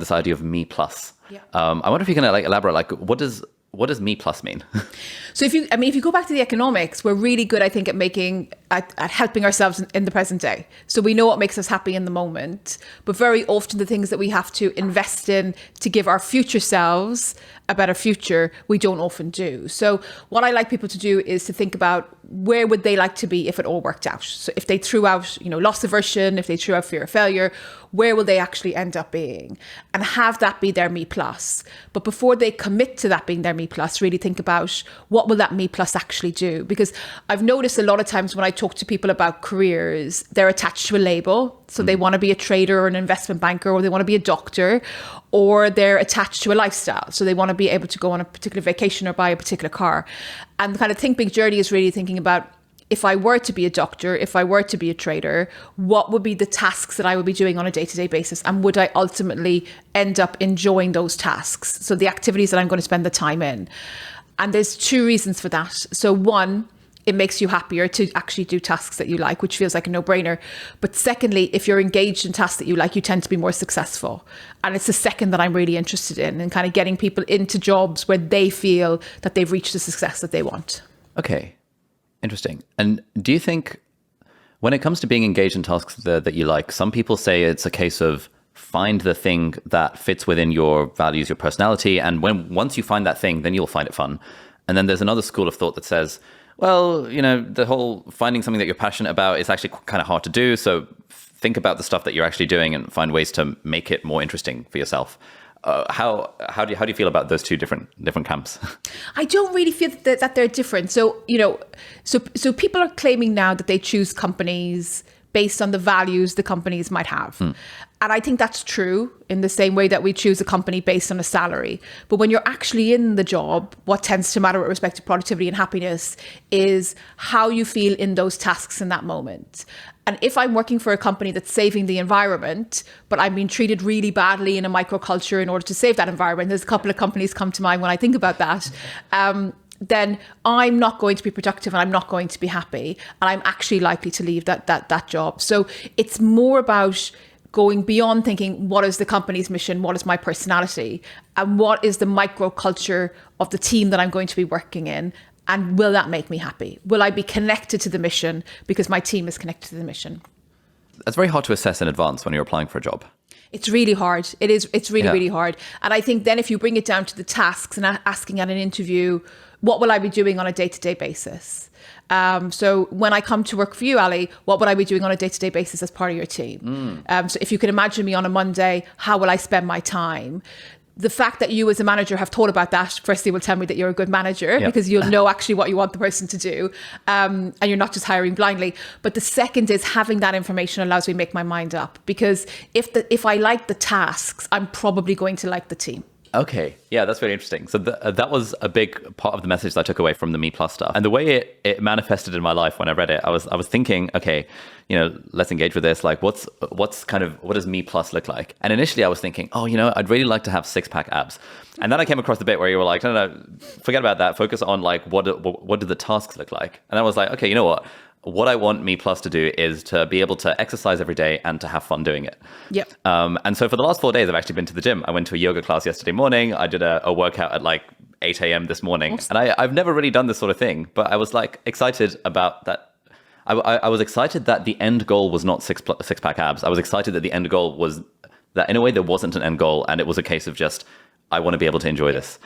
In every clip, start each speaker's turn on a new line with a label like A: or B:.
A: this idea of me plus.
B: Yeah.
A: I wonder if you can elaborate, what does me plus mean?
B: So if you go back to the economics, we're really good, I think, at helping ourselves in the present day. So we know what makes us happy in the moment, but very often the things that we have to invest in to give our future selves a better future, we don't often do. So what I like people to do is to think about where would they like to be if it all worked out. So if they threw out, loss aversion, if they threw out fear of failure, where will they actually end up being? And have that be their me plus. But before they commit to that being their me plus, really think about what will that me plus actually do? Because I've noticed a lot of times when I talk to people about careers, they're attached to a label. So they want to be a trader or an investment banker, or they want to be a doctor, or they're attached to a lifestyle. So they want to be able to go on a particular vacation or buy a particular car. And the kind of Think Big journey is really thinking about, if I were to be a doctor, if I were to be a trader, what would be the tasks that I would be doing on a day-to-day basis? And would I ultimately end up enjoying those tasks? So the activities that I'm going to spend the time in. And there's two reasons for that. So one, it makes you happier to actually do tasks that you like, which feels like a no-brainer. But secondly, if you're engaged in tasks that you like, you tend to be more successful. And it's the second that I'm really interested in, and kind of getting people into jobs where they feel that they've reached the success that they want.
A: Okay, interesting. And do you think when it comes to being engaged in tasks that you like, some people say it's a case of find the thing that fits within your values, your personality. And once you find that thing, then you'll find it fun. And then there's another school of thought that says, well, the whole finding something that you're passionate about is actually kind of hard to do. So think about the stuff that you're actually doing and find ways to make it more interesting for yourself. How do you feel about those two different camps?
B: I don't really feel that they're different. So, so people are claiming now that they choose companies based on the values the companies might have. And I think that's true in the same way that we choose a company based on a salary. But when you're actually in the job, what tends to matter with respect to productivity and happiness is how you feel in those tasks in that moment. And if I'm working for a company that's saving the environment, but I'm being treated really badly in a microculture in order to save that environment, there's a couple of companies come to mind when I think about that, then I'm not going to be productive and I'm not going to be happy. And I'm actually likely to leave that job. So it's more about going beyond thinking, what is the company's mission? What is my personality? And what is the microculture of the team that I'm going to be working in? And will that make me happy? Will I be connected to the mission because my team is connected to the mission?
A: That's very hard to assess in advance when you're applying for a job.
B: It's really hard. It's really hard. And I think then if you bring it down to the tasks and asking at an interview, what will I be doing on a day-to-day basis? So when I come to work for you, Ali, what would I be doing on a day-to-day basis as part of your team? So if you can imagine me on a Monday, how will I spend my time? The fact that you as a manager have thought about that, firstly, will tell me that you're a good manager because you'll know actually what you want the person to do. And you're not just hiring blindly. But the second is having that information allows me to make my mind up, because if I like the tasks, I'm probably going to like the team.
A: Okay. Yeah, that's very interesting. So that was a big part of the message that I took away from the Me Plus stuff. And the way it manifested in my life when I read it, I was thinking, okay, let's engage with this. Like, what does Me Plus look like? And initially I was thinking, I'd really like to have 6-pack abs. And then I came across the bit where you were like, no, forget about that. Focus on like, what do the tasks look like? And I was like, okay, you know what? What I want Me Plus to do is to be able to exercise every day and to have fun doing it.
B: Yep.
A: And so for the last 4 days, I've actually been to the gym. I went to a yoga class yesterday morning. I did a workout at like 8 a.m. this morning. Awesome. And I've never really done this sort of thing, but I was like excited about that. I was excited that the end goal was not 6-pack abs. I was excited that the end goal was that in a way there wasn't an end goal, and it was a case of just, I want to be able to enjoy this.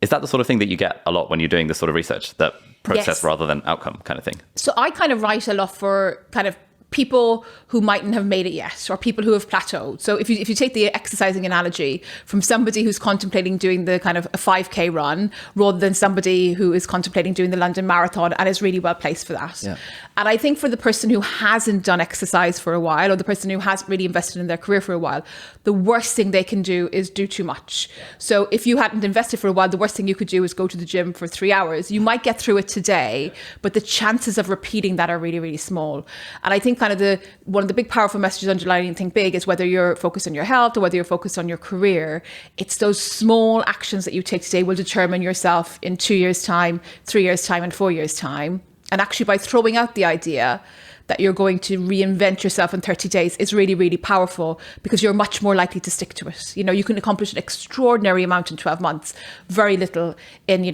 A: Is that the sort of thing that you get a lot when you're doing this sort of research, that process rather than outcome kind of thing?
B: So I kind of write a lot for kind of people who mightn't have made it yet, or people who have plateaued. So if you take the exercising analogy from somebody who's contemplating doing the kind of a 5K run rather than somebody who is contemplating doing the London Marathon and is really well placed for that. Yeah. And I think for the person who hasn't done exercise for a while, or the person who hasn't really invested in their career for a while, the worst thing they can do is do too much. So if you hadn't invested for a while, the worst thing you could do is go to the gym for 3 hours. You might get through it today, but the chances of repeating that are really, really small. And I think kind of one of the big powerful messages underlining Think Big is whether you're focused on your health or whether you're focused on your career, it's those small actions that you take today will determine yourself in 2 years' time, 3 years' time, and 4 years' time. And actually by throwing out the idea that you're going to reinvent yourself in 30 days is really, really powerful, because you're much more likely to stick to it. You know, you can accomplish an extraordinary amount in 12 months, very little in,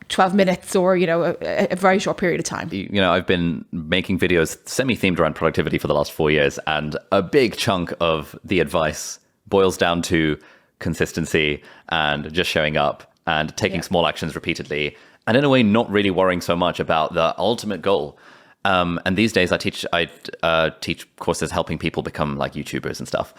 B: 12 minutes or, a very short period of time.
A: I've been making videos semi-themed around productivity for the last 4 years, and a big chunk of the advice boils down to consistency and just showing up and taking small actions repeatedly, and in a way not really worrying so much about the ultimate goal. And these days I teach courses helping people become like YouTubers and stuff.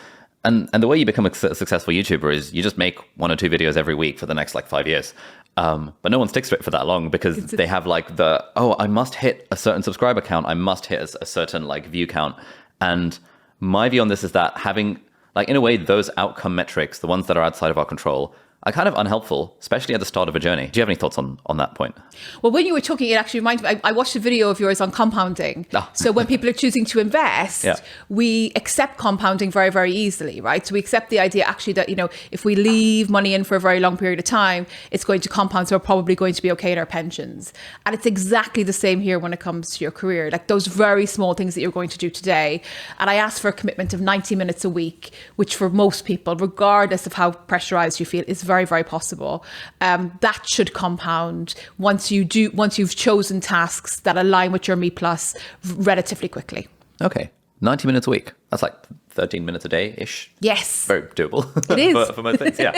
A: And the way you become a successful YouTuber is you just make 1 or 2 videos every week for the next 5 years. But no one sticks to it for that long, because they have I must hit a certain subscriber count. I must hit a certain view count. And my view on this is that having in a way, those outcome metrics, the ones that are outside of our control, are kind of unhelpful, especially at the start of a journey. Do you have any thoughts on that point?
B: Well, when you were talking, it actually reminded me, I watched a video of yours on compounding. So when people are choosing to invest, we accept compounding very, very easily, right? So we accept the idea actually that, if we leave money in for a very long period of time, it's going to compound. So we're probably going to be okay in our pensions. And it's exactly the same here when it comes to your career, those very small things that you're going to do today. And I asked for a commitment of 90 minutes a week, which for most people, regardless of how pressurized you feel, is very, very possible. That should compound once you've chosen tasks that align with your Me Plus relatively quickly.
A: Okay. 90 minutes a week. That's 13 minutes a day-ish.
B: Yes.
A: Very doable.
B: It is.
A: for most things, yeah.